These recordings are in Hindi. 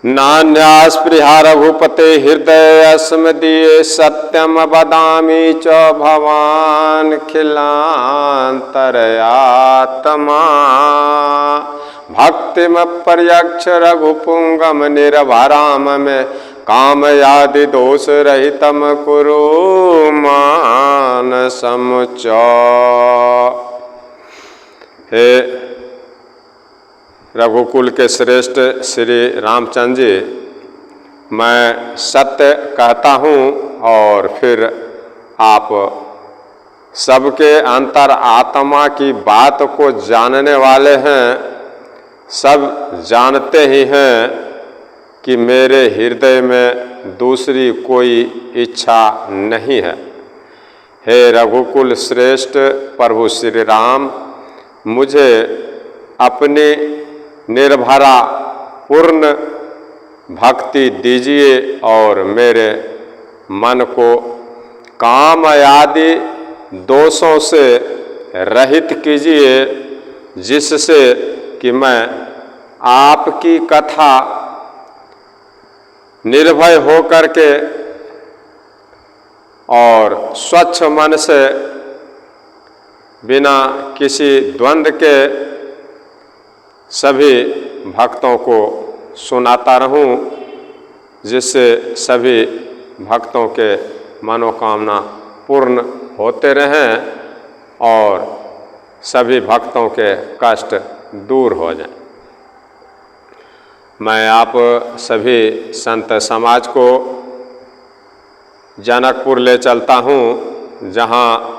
नान्यास्पृहा रघुपते हृदय स्मदीये सत्यम वदामि च भवान् खिलान्तरयात्मा भक्तिमपर्यक्ष रघुपुंगम निर्भराम में कामयादि दोष रहितम कुरु मानसम च। हे रघुकुल के श्रेष्ठ श्री रामचंद्र जी, मैं सत्य कहता हूँ और फिर आप सबके अंतर आत्मा की बात को जानने वाले हैं। सब जानते ही हैं कि मेरे हृदय में दूसरी कोई इच्छा नहीं है। हे रघुकुल श्रेष्ठ प्रभु श्री राम, मुझे अपनी निर्भरा पूर्ण भक्ति दीजिए और मेरे मन को काम आदि दोषों से रहित कीजिए, जिससे कि मैं आपकी कथा निर्भय होकर के और स्वच्छ मन से बिना किसी द्वंद्व के सभी भक्तों को सुनाता रहूं, जिससे सभी भक्तों के मनोकामना पूर्ण होते रहें और सभी भक्तों के कष्ट दूर हो जाएं। मैं आप सभी संत समाज को जनकपुर ले चलता हूँ, जहाँ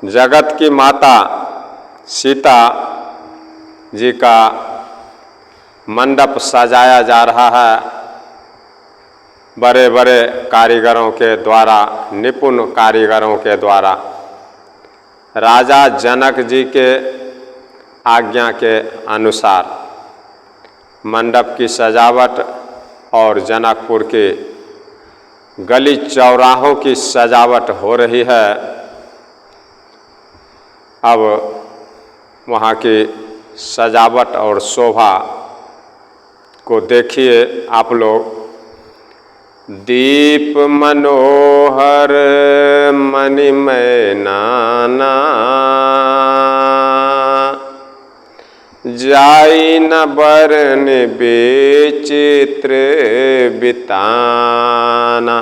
जगत की माता सीता जी का मंडप सजाया जा रहा है। बड़े बड़े कारीगरों के द्वारा, निपुण कारीगरों के द्वारा, राजा जनक जी के आज्ञा के अनुसार मंडप की सजावट और जनकपुर के गली चौराहों की सजावट हो रही है। अब वहाँ की सजावट और शोभा को देखिए आप लोग। दीप मनोहर मणिमय नाना, जाई न बरन विचित्र बिताना।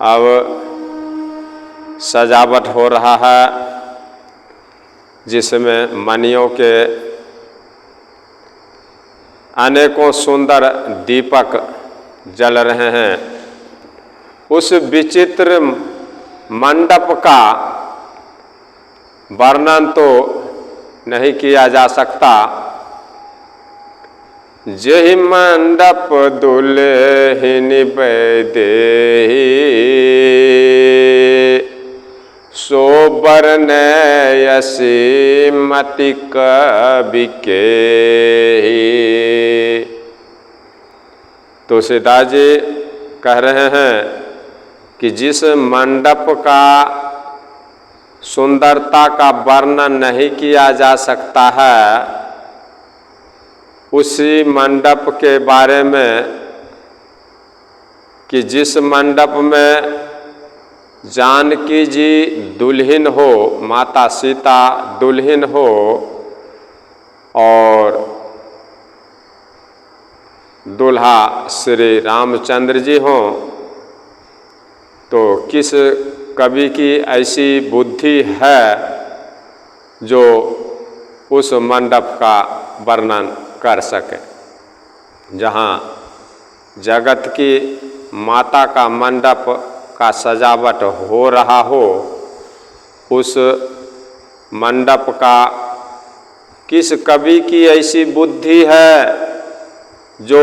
अब सजावट हो रहा है, जिसमें मणियों के अनेकों सुंदर दीपक जल रहे हैं। उस विचित्र मंडप का वर्णन तो नहीं किया जा सकता। जेहि मंडप दुल्हिन बैदेहि, सो बरनयसि मति कवि केहि। तुलसीदास जी कह रहे हैं कि जिस मंडप का सुंदरता का वर्णन नहीं किया जा सकता है, उसी मंडप के बारे में कि जिस मंडप में जानकी जी दुल्हन हो, माता सीता दुल्हन हो और दूल्हा श्री रामचंद्र जी हों, तो किस कवि की ऐसी बुद्धि है जो उस मंडप का वर्णन कर सके। जहाँ जगत की माता का मंडप का सजावट हो रहा हो, उस मंडप का किस कवि की ऐसी बुद्धि है जो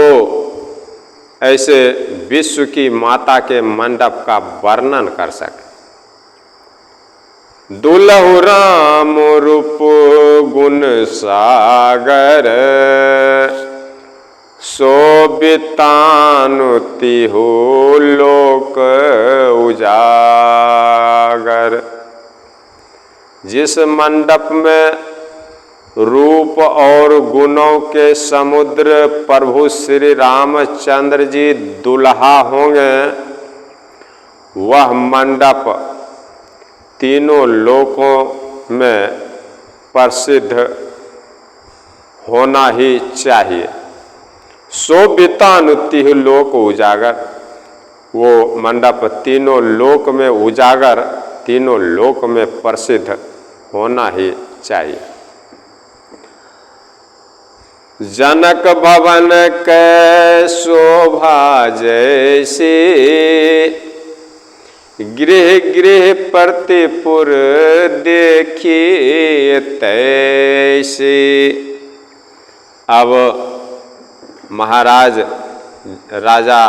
ऐसे विश्व की माता के मंडप का वर्णन कर सके। दुलहु राम रूप गुण सागर, शोभितानुति हो लोक उजागर। जिस मंडप में रूप और गुणों के समुद्र प्रभु श्री रामचंद्र जी दुल्हा होंगे, वह मंडप तीनों लोकों में प्रसिद्ध होना ही चाहिए। शोभितानुतिह लोक उजागर, वो मंडप तीनों लोक में उजागर, तीनों लोक में प्रसिद्ध होना ही चाहिए। जनक भवन कै शोभा जैसी, गृह गृह प्रतिपुर देखिए तैसी। अब महाराज राजा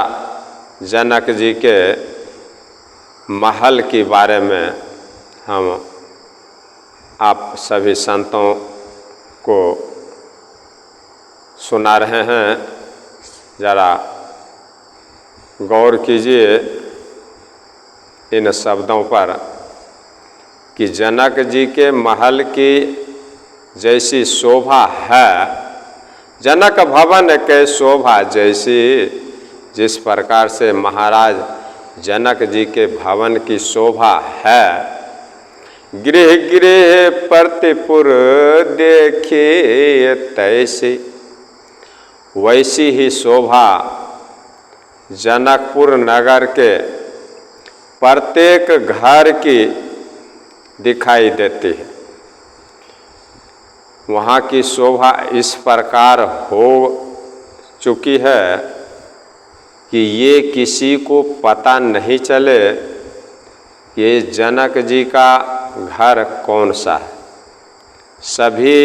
जनक जी के महल के बारे में हम आप सभी संतों को सुना रहे हैं। जरा गौर कीजिए इन शब्दों पर कि जनक जी के महल की जैसी शोभा है, जनक भवन के शोभा जैसी, जिस प्रकार से महाराज जनक जी के भवन की शोभा है, गृह गृह प्रतिपुर देखिए तैसी, वैसी ही शोभा जनकपुर नगर के प्रत्येक घर की दिखाई देती है। वहाँ की शोभा इस प्रकार हो चुकी है कि ये किसी को पता नहीं चले कि जनक जी का घर कौन सा है। सभी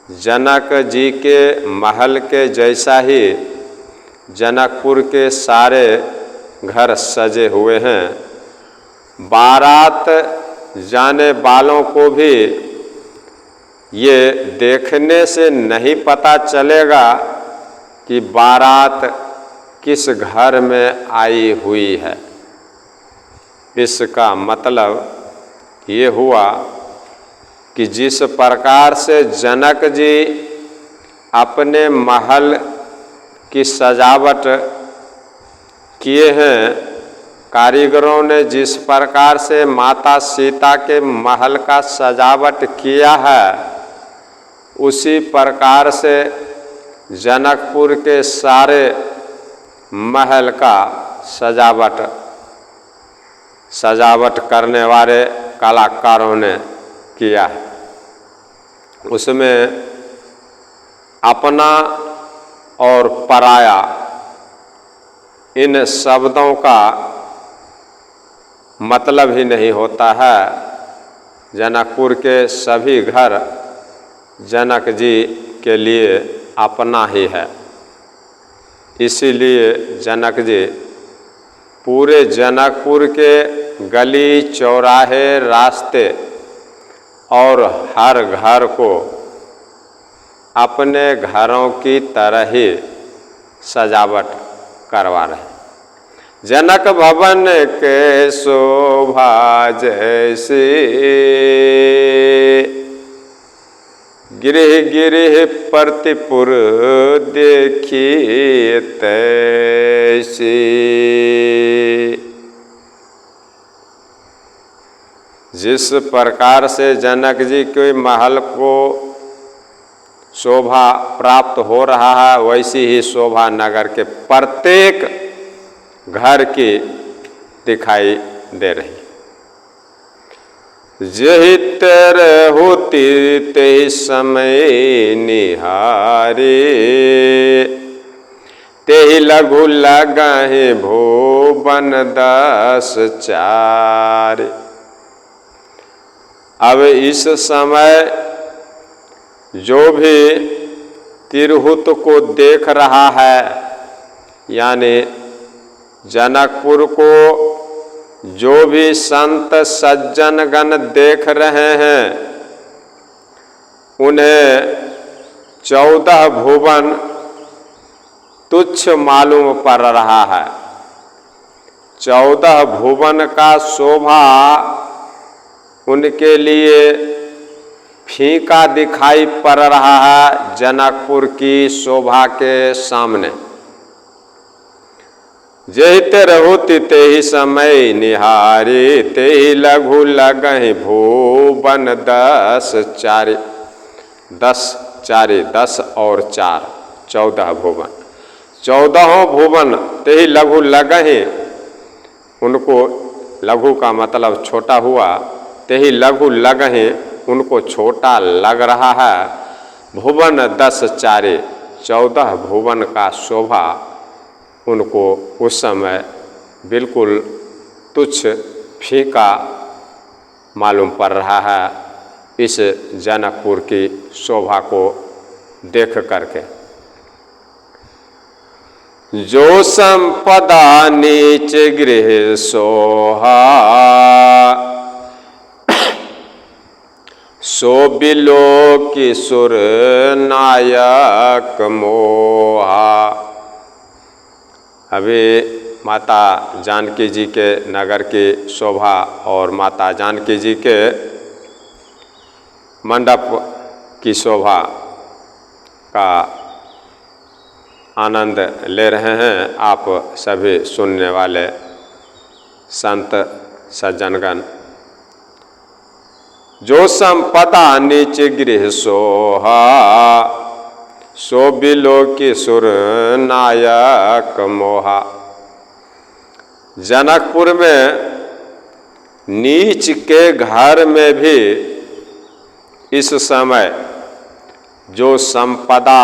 जनक जी के महल के जैसा ही जनकपुर के सारे घर सजे हुए हैं। बारात जाने वालों को भी ये देखने से नहीं पता चलेगा कि बारात किस घर में आई हुई है। इसका मतलब ये हुआ कि जिस प्रकार से जनक जी अपने महल की सजावट किए हैं, कारीगरों ने जिस प्रकार से माता सीता के महल का सजावट किया है, उसी प्रकार से जनकपुर के सारे महल का सजावट करने वाले कलाकारों ने किया है। उसमें अपना और पराया इन शब्दों का मतलब ही नहीं होता है। जनकपुर के सभी घर जनक जी के लिए अपना ही है। इसीलिए जनक जी पूरे जनकपुर के गली चौराहे रास्ते और हर घर को अपने घरों की तरह ही सजावट करवा रहे। जनक भवन के शोभा जैसी, गृह गृह प्रतिपुर देखिए तैसी। जिस प्रकार से जनक जी के महल को शोभा प्राप्त हो रहा है, वैसी ही शोभा नगर के प्रत्येक घर की दिखाई दे रही। जहि तेरे होती ते समय निहारे, तेहि लघु लगाहे भुवन 10 चार। अब इस समय जो भी तिरहुत को देख रहा है, यानी जनकपुर को जो भी संत सज्जन गण देख रहे हैं, उन्हें 14 भुवन तुच्छ मालूम पड़ रहा है। 14 भुवन का शोभा उनके लिए फीका दिखाई पड़ रहा है जनकपुर की शोभा के सामने। जहिते रहुति तेहि समय निहारी, तेहि लघु लगहि भुवन 10 चारि। 10 चारि 10 और 4 14 भुवन। 14 भुवन तेहि लघु लगहि, उनको लघु का मतलब छोटा हुआ, तेहि लघु लगहि उनको छोटा लग रहा है। भुवन 10 चारि 14 भुवन का शोभा उनको उस समय बिल्कुल तुच्छ फीका मालूम पड़ रहा है इस जनकपुर की शोभा को देख करके। जो संपदा नीच गृह सोहा, सो बिलो की सुर नायक मोहा। अभी माता जानकी जी के नगर की शोभा और माता जानकी जी के मंडप की शोभा का आनंद ले रहे हैं आप सभी सुनने वाले संत सज्जनगण। जो संपदा नीच गृह सोहा, सो बिलो की सुर नायक मोहा। जनकपुर में नीच के घर में भी इस समय जो संपदा